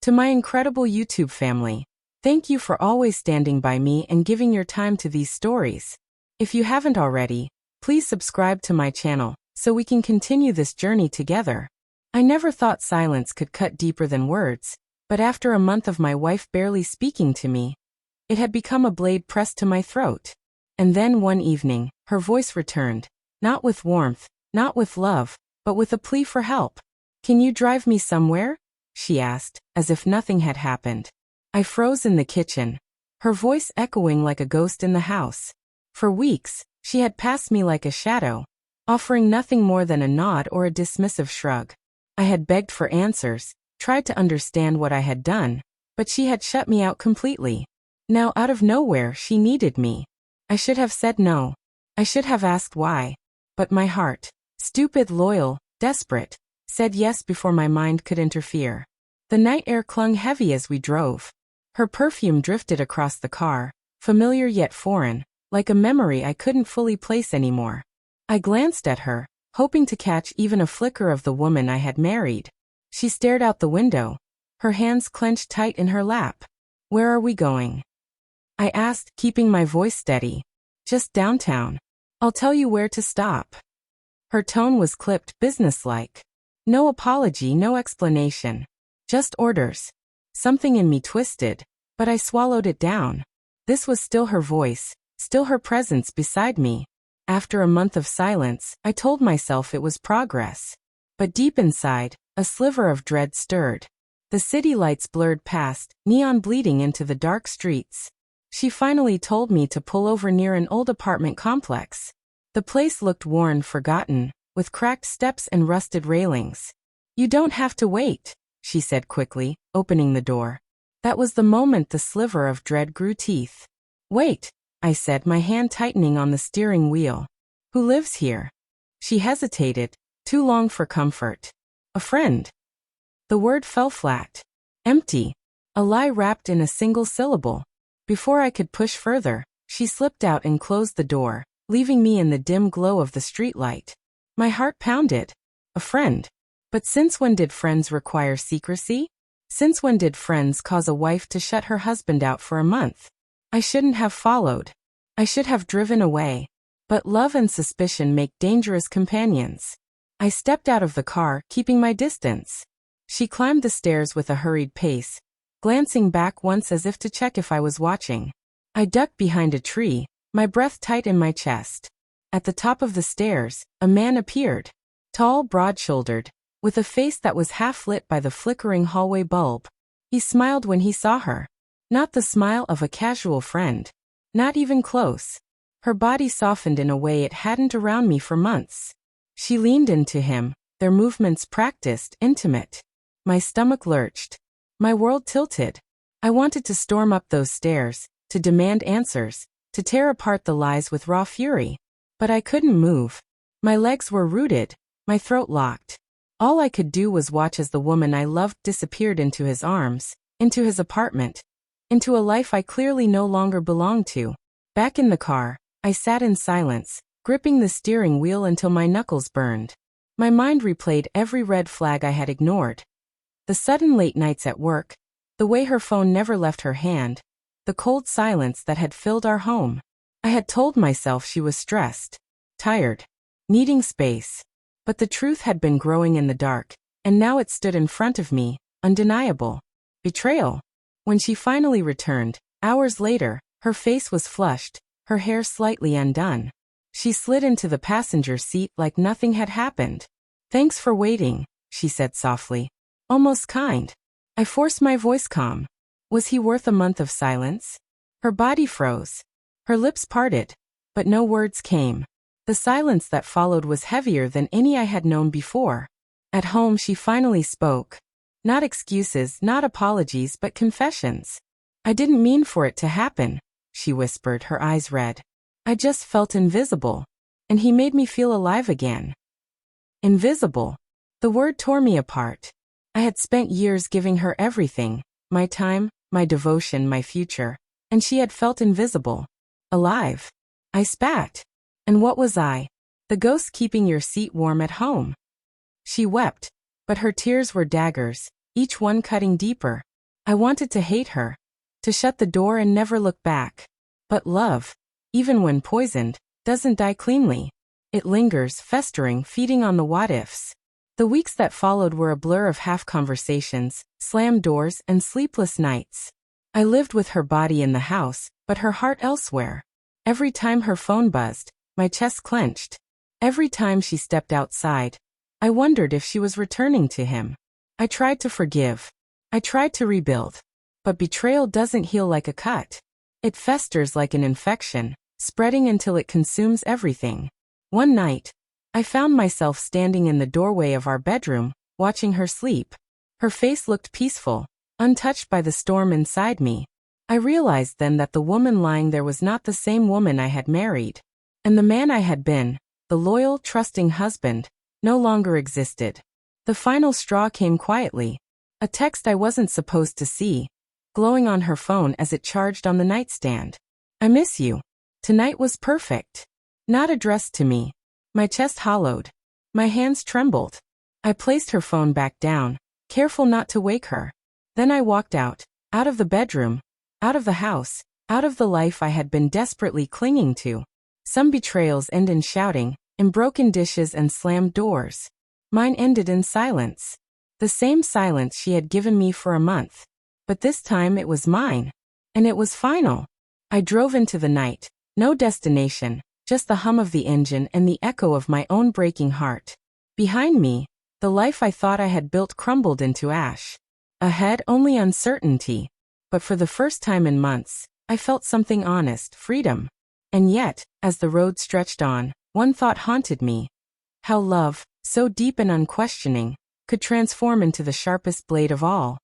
To my incredible YouTube family, thank you for always standing by me and giving your time to these stories. If you haven't already, please subscribe to my channel so we can continue this journey together. I never thought silence could cut deeper than words, but after a month of my wife barely speaking to me, it had become a blade pressed to my throat. And then one evening, her voice returned, not with warmth, not with love, but with a plea for help. "Can you drive me somewhere?" she asked, as if nothing had happened. I froze in the kitchen, her voice echoing like a ghost in the house. For weeks, she had passed me like a shadow, offering nothing more than a nod or a dismissive shrug. I had begged for answers, tried to understand what I had done, but she had shut me out completely. Now out of nowhere she needed me. I should have said no. I should have asked why. But my heart, stupid, loyal, desperate, said yes before my mind could interfere. The night air clung heavy as we drove. Her perfume drifted across the car, familiar yet foreign, like a memory I couldn't fully place anymore. I glanced at her, hoping to catch even a flicker of the woman I had married. She stared out the window, her hands clenched tight in her lap. "Where are we going?" I asked, keeping my voice steady. "Just downtown. I'll tell you where to stop." Her tone was clipped, businesslike. No apology, no explanation. Just orders. Something in me twisted, but I swallowed it down. This was still her voice, still her presence beside me. After a month of silence, I told myself it was progress. But deep inside, a sliver of dread stirred. The city lights blurred past, neon bleeding into the dark streets. She finally told me to pull over near an old apartment complex. The place looked worn, forgotten, with cracked steps and rusted railings. "You don't have to wait," she said quickly, opening the door. That was the moment the sliver of dread grew teeth. "Wait," I said, my hand tightening on the steering wheel. "Who lives here?" She hesitated, too long for comfort. "A friend." The word fell flat. Empty. A lie wrapped in a single syllable. Before I could push further, she slipped out and closed the door, leaving me in the dim glow of the streetlight. My heart pounded. A friend. But since when did friends require secrecy? Since when did friends cause a wife to shut her husband out for a month? I shouldn't have followed. I should have driven away. But love and suspicion make dangerous companions. I stepped out of the car, keeping my distance. She climbed the stairs with a hurried pace, glancing back once as if to check if I was watching. I ducked behind a tree, my breath tight in my chest. At the top of the stairs, a man appeared. Tall, broad-shouldered, with a face that was half lit by the flickering hallway bulb. He smiled when he saw her. Not the smile of a casual friend. Not even close. Her body softened in a way it hadn't around me for months. She leaned into him, their movements practiced, intimate. My stomach lurched. My world tilted. I wanted to storm up those stairs, to demand answers, to tear apart the lies with raw fury. But I couldn't move. My legs were rooted, my throat locked. All I could do was watch as the woman I loved disappeared into his arms, into his apartment, into a life I clearly no longer belonged to. Back in the car, I sat in silence, gripping the steering wheel until my knuckles burned. My mind replayed every red flag I had ignored. The sudden late nights at work, the way her phone never left her hand, the cold silence that had filled our home. I had told myself she was stressed, tired, needing space. But the truth had been growing in the dark, and now it stood in front of me, undeniable. Betrayal. When she finally returned, hours later, her face was flushed, her hair slightly undone. She slid into the passenger seat like nothing had happened. "Thanks for waiting," she said softly. Almost kind. I forced my voice calm. Was he worth a month of silence? Her body froze. Her lips parted, but no words came. The silence that followed was heavier than any I had known before. At home she finally spoke. Not excuses, not apologies, but confessions. "I didn't mean for it to happen," she whispered, her eyes red. "I just felt invisible. And he made me feel alive again." Invisible. The word tore me apart. I had spent years giving her everything, my time, my devotion, my future, and she had felt invisible. Alive. I spat. And what was I? The ghost keeping your seat warm at home. She wept, but her tears were daggers, each one cutting deeper. I wanted to hate her, to shut the door and never look back. But love, even when poisoned, doesn't die cleanly. It lingers, festering, feeding on the what-ifs. The weeks that followed were a blur of half-conversations, slammed doors, and sleepless nights. I lived with her body in the house, but her heart elsewhere. Every time her phone buzzed, my chest clenched. Every time she stepped outside, I wondered if she was returning to him. I tried to forgive. I tried to rebuild. But betrayal doesn't heal like a cut. It festers like an infection, spreading until it consumes everything. One night, I found myself standing in the doorway of our bedroom, watching her sleep. Her face looked peaceful, untouched by the storm inside me. I realized then that the woman lying there was not the same woman I had married. And the man I had been, the loyal, trusting husband, no longer existed. The final straw came quietly. A text I wasn't supposed to see, glowing on her phone as it charged on the nightstand. I miss you. Tonight was perfect. Not addressed to me. My chest hollowed. My hands trembled. I placed her phone back down, careful not to wake her. Then I walked out of the bedroom, out of the house, out of the life I had been desperately clinging to. Some betrayals end in shouting, in broken dishes and slammed doors. Mine ended in silence. The same silence she had given me for a month. But this time it was mine. And it was final. I drove into the night. No destination, just the hum of the engine and the echo of my own breaking heart. Behind me, the life I thought I had built crumbled into ash. Ahead, only uncertainty. But for the first time in months, I felt something honest, freedom. And yet, as the road stretched on, one thought haunted me. How love, so deep and unquestioning, could transform into the sharpest blade of all.